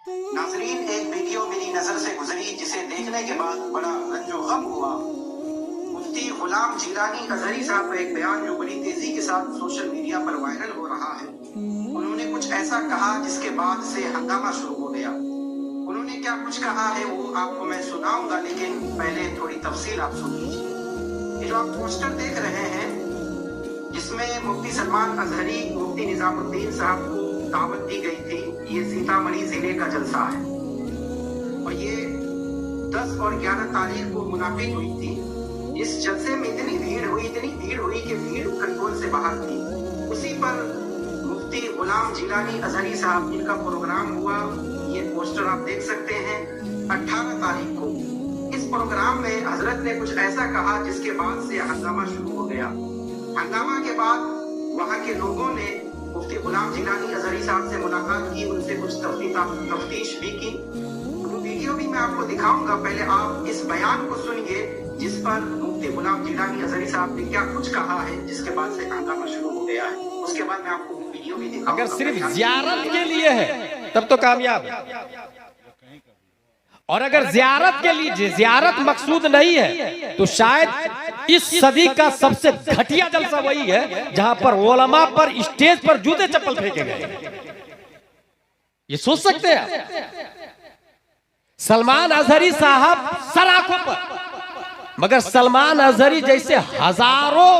नाजरीन, एक वीडियो मेरी नजर से गुजरी जिसे देखने के बाद बड़ा रंजो गम हुआ। मुफ्ती गुलाम जिलानी अजहरी साहब का एक बयान जो बड़ी तेजी के साथ सोशल मीडिया पर वायरल हो रहा है। उन्होंने कुछ ऐसा कहा जिसके बाद से हंगामा शुरू हो गया। उन्होंने क्या कुछ कहा है वो आपको मैं सुनाऊंगा, लेकिन पहले थोड़ी तफसील आप सुन लीजिए। ये जो आप पोस्टर देख रहे हैं जिसमें मुफ्ती सलमान अजहरी मुफ्ती निजामुद्दीन साहब को दावत दी गई थी, ये सीतामढ़ी जिले का जलसा है और ये 10 और 11 तारीख को मुनाफिक हुई थी। इस जलसे में इतनी भीड़ हुई कि भीड़ कंट्रोल से बाहर थी। उसी पर मुफ्ती गुलाम जिलानी अजहरी साहब जिनका प्रोग्राम हुआ, ये पोस्टर आप देख सकते हैं 18 तारीख को। इस प्रोग्राम में हजरत ने कुछ ऐसा कहा जिसके बाद से हंगामा शुरू हो गया। हंगामा के बाद वहां के लोगों ने मुफ्ती गुलाम जिलानी अजहरी साहब से मुलाकात की, उनसे कुछ तफ्तीश भी की। वो वीडियो भी मैं आपको दिखाऊंगा। पहले आप इस बयान को सुनिए जिस पर मुफ्ती गुलाम जिलानी अजहरी साहब ने क्या कुछ कहा है, जिसके बाद से हंगामा शुरू हो गया है। उसके बाद मैं आपको वीडियो भी दिखाऊंगा। अगर सिर्फ जियारत के लिए है तब तो कामयाब है, और अगर जियारत के लिए जियारत मकसूद नहीं है तो शायद इस सदी का सबसे घटिया जलसा वही है जहां पर उलमा पर स्टेज पर जूते चप्पल फेंके गए। ये सोच सकते हैं आप? सलमान अजहरी साहब सलाखों पर, मगर सलमान अजहरी जैसे हजारों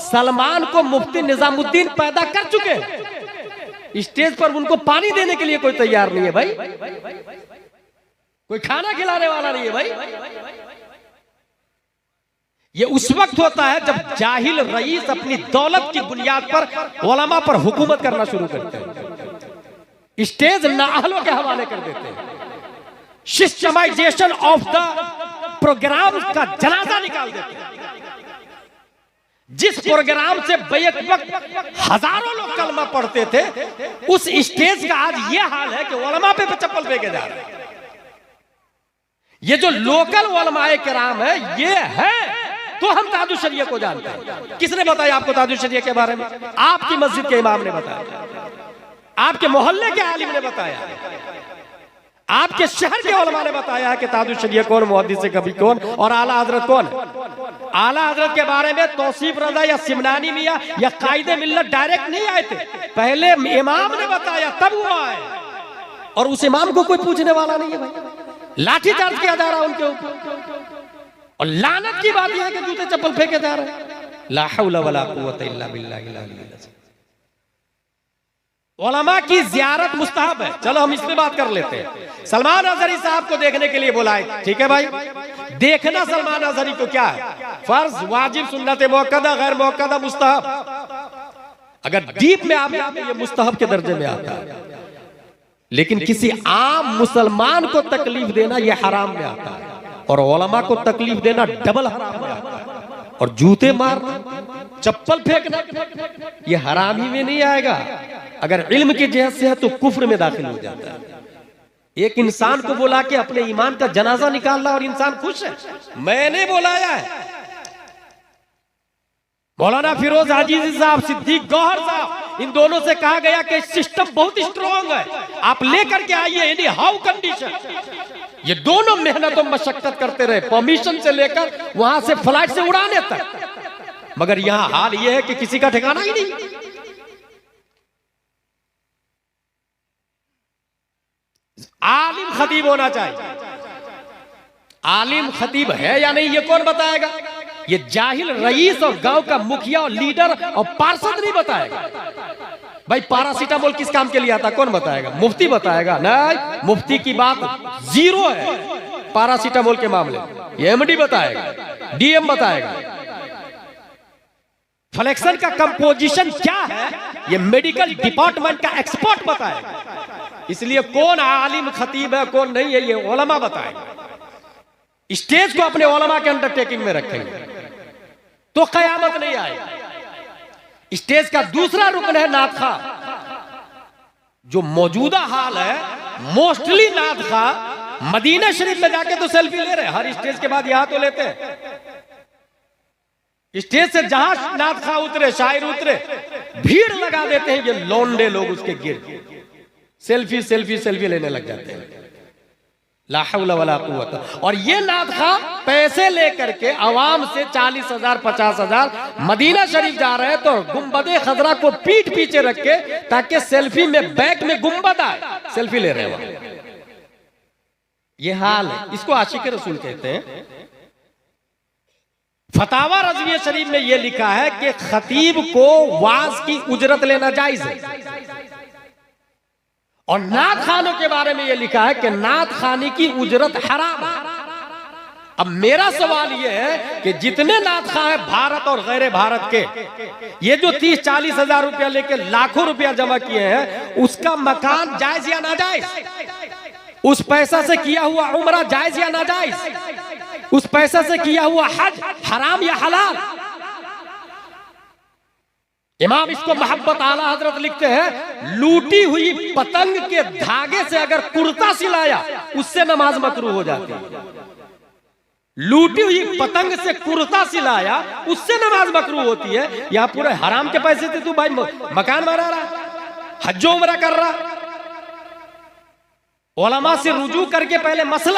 सलमान को मुफ्ती निजामुद्दीन पैदा कर चुके हैं, स्टेज पर उनको पानी देने के लिए कोई तैयार नहीं है भाई, कोई खाना खिलाने वाला नहीं है भाई। ये उस वक्त होता है जब जाहिल रईस अपनी दौलत की बुनियाद पर उलमा पर हुकूमत करना शुरू करते हैं, स्टेज नाअहलों के हवाले कर देते हैं, सिस्टमाइजेशन ऑफ द प्रोग्राम का जनाजा निकाल देते हैं। जिस प्रोग्राम से बैक वक्त हजारों लोग कलमा पढ़ते थे, उस स्टेज का आज ये हाल है कि उलमा पे चप्पल फेंके जा रहे हैं। ये जो लोकल उलमाए किराम है, ये है तो हम ताजुश शरिया को जानते हैं। किसने बताया आपको ताजुश शरिया के बारे में? आपकी मस्जिद के इमाम ने बताया, आपके मोहल्ले के आलिम ने बताया, आपके शहर के उलमा ने बताया है कि ताजुश शरिया कौन, मुहद्दिस कभी कौन और आला हजरत कौन। आला हजरत के बारे में तौसीफ रजा या सिमनानी मियां या कायदे मिल्लत डायरेक्ट नहीं आए थे, पहले इमाम ने बताया तब वो आए, और उस इमाम को कोई पूछने वाला नहीं है भाई। लाठीचार्ज किया जा रहा है उनके ऊपर, और लानत की बात यह है कि जूते चप्पल फेंके जा रहे हैं। ला हौला वला कुव्वता इल्ला बिल्लाहिल अलील अज़ीम। उलमा की ज़ियारत मुस्तहब है, चलो हम इस पे बात कर लेते हैं। सलमान अजहरी साहब को देखने के लिए बुलाए, ठीक है भाई, देखना सलमान अजहरी को क्या है? फर्ज, वाजिब, सुन्नत मुअक्कदा, गैर मुअक्कदा, मुस्तहब। अगर डीप में आप जाते ये मुस्तहब के दर्जे में आता है, लेकिन किसी आम मुसलमान को तकलीफ देना यह हराम में आता है, और उलमा को तकलीफ देना डबल हराम में आता है। और जूते मारना, चप्पल फेंकना ये हरामी में नहीं आएगा। अगर इल्म की जहत से है तो कुफ्र में दाखिल हो जाता है। एक इंसान को बुला के अपने ईमान का जनाजा निकालना और इंसान खुश है, मैंने बुलाया है। मौलाना फिरोज हाजी साहब, सिद्दीक गौहर साहब, इन दोनों से कहा गया कि सिस्टम बहुत स्ट्रॉन्ग है, आप लेकर के आइए एनी हाउ कंडीशन। ये दोनों मेहनत और मशक्कत करते रहे, परमिशन से लेकर वहां से फ्लाइट से उड़ाने तक, मगर यहां हाल यह है कि किसी का ठिकाना ही नहीं। आलिम खतीब होना चाहिए, आलिम खतीब है या नहीं ये कौन बताएगा? ये जाहिल रईस और गांव का मुखिया और लीडर और पार्षद नहीं बताएगा भाई। पैरासीटामोल किस काम के लिए आता, कौन बताएगा? मुफ्ती बताएगा। नहीं, मुफ्ती की बात जीरो है पैरासीटामोल के मामले। ये एमडी बताएगा, डीएम बताएगा। फ्लेक्शन का कंपोजिशन क्या है ये मेडिकल डिपार्टमेंट का एक्सपर्ट बताएगा। इसलिए कौन आलिम खतीब है कौन नहीं है ये उलमा बताएगा। स्टेज को अपने उलमा के अंडरटेकिंग में रखेंगे तो कयामत नहीं आएगी। स्टेज का दूसरा रुकन है नात खा। जो मौजूदा हाल है, मोस्टली नात खा मदीना शरीफ में जाके तो सेल्फी ले रहे हैं, हर स्टेज के बाद यहां तो लेते हैं। स्टेज से जहां नात खा उतरे, शायर उतरे, भीड़ लगा देते हैं ये लौंडे लोग, उसके गिर सेल्फी सेल्फी सेल्फी लेने लग जाते हैं। ला हौला वला कुव्वत। और ये नाथ खां पैसे लेकर के आवाम से 40,000 50,000 मदीना शरीफ जा रहे हैं, तो गुंबदे खजरा को पीठ पीछे रख के ताकि सेल्फी में बैक में गुंबद आए, सेल्फी ले रहे हैं। ये हाल है, इसको आशिक रसूल कहते हैं। फतावा रज़विया शरीफ में यह लिखा है कि खतीब को वाज की उजरत लेना जायज है। और नात खानों के बारे में यह लिखा है कि नात खानी की उजरत हराम है। अब मेरा सवाल यह है कि जितने नात खां हैं भारत और गैर भारत के, ये जो 30-40 हजार रुपया लेके लाखों रुपया जमा किए हैं, उसका मकान जायज या नाजायज? उस पैसा से किया हुआ उम्रा जायज या नाजायज? उस पैसा से किया हुआ हज हराम या हलाल? इमाम इसको मोहब्बत आला हजरत लिखते हैं, लूटी हुई पतंग के धागे से अगर कुर्ता सिलाया उससे नमाज मकरूह हो जाती है। लूटी हुई पतंग से कुर्ता सिलाया उससे नमाज मकरूह होती है। यहां पूरे हराम के पैसे से तू भाई मकान बना रहा, हज्जो उमरा कर रहा। उलमा से रुजू करके पहले मसला